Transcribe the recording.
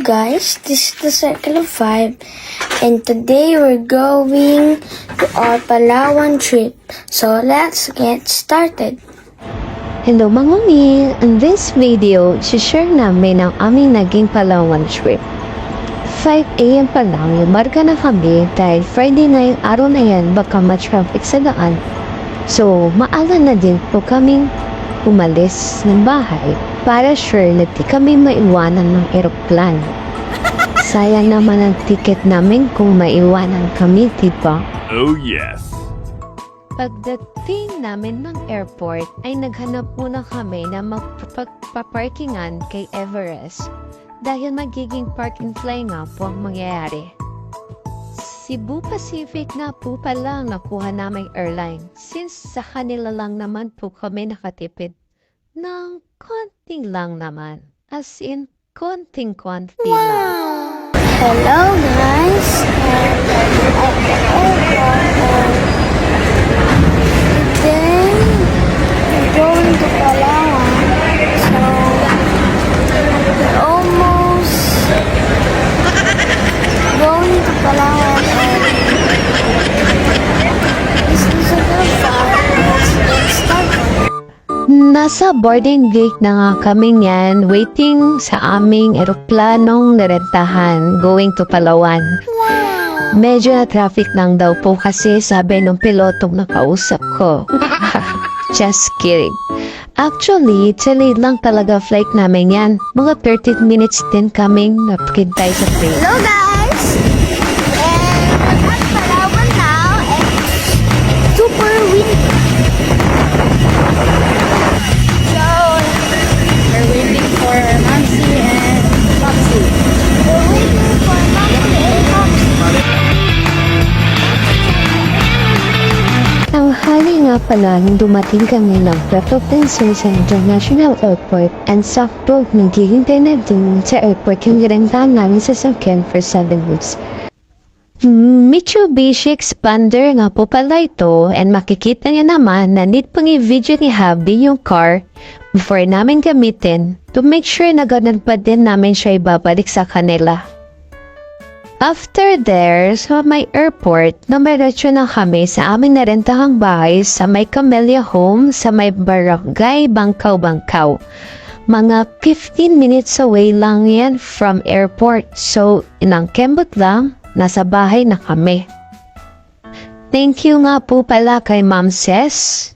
guys, this is the Circle of Five, and today we're going to our Palawan trip. So let's get started. Hello mga umi! In this video, share namin ang aming naging Palawan trip. 5 AM pa lang, lumarga na kami dahil Friday na yung araw na yan baka ma-traffic sa daan. So, maaga na din po kaming umalis ng bahay para sure na di kami maiwanan ng eroplano. Sayang naman ang ticket namin kung maiwanan kami, diba? Oh yes! Pagdating namin ng airport ay naghanap muna kami na magpaparkingan kay Everest dahil magiging park and fly nga po ang mangyayari. Cebu Pacific nga po pala ang nakuha naming airline since sa kanila lang naman po kami nakatipid ng konting lang naman. As in, konting-konti lang. Hello guys, at the airport, today we're going to Palawan. So we're almost going to Palawan, and this is a good fun. Let's get started. Nasa boarding gate na nga kami yan, waiting sa aming eroplanong narentahan going to Palawan. Medyo na traffic lang daw po kasi sabi nung pilotong nakausap ko. Just kidding. Actually, delayed lang talaga flight namin yan. Mga 30 minutes din kaming napakintay sa train. Hello guys! And we're at Palawan now, and it's super windy. So, we're waiting for Mamsi and Popsy. We're waiting for Mamsi and Popsy. Ang hali nga pala nung dumating kami ng Puerto Princesa International Airport and sakto naghihintay na din sa airport yung ginantahan namin sa sakyan for 7 weeks. Mitsubishi Expander nga po pala ito, and makikita niya naman na need pang i-video ni Habi yung car before namin gamitin to make sure na ganun pa din namin siya ibabalik sa kanila. After there, sa may airport, numeratso na kami sa aming narentahang bahay sa may Camellia Home sa may Barangay Bangkaw. Mga 15 minutes away lang yan from airport, so inang kembot lang, nasa bahay na kami. Thank you nga po pala kay Ma'am Ses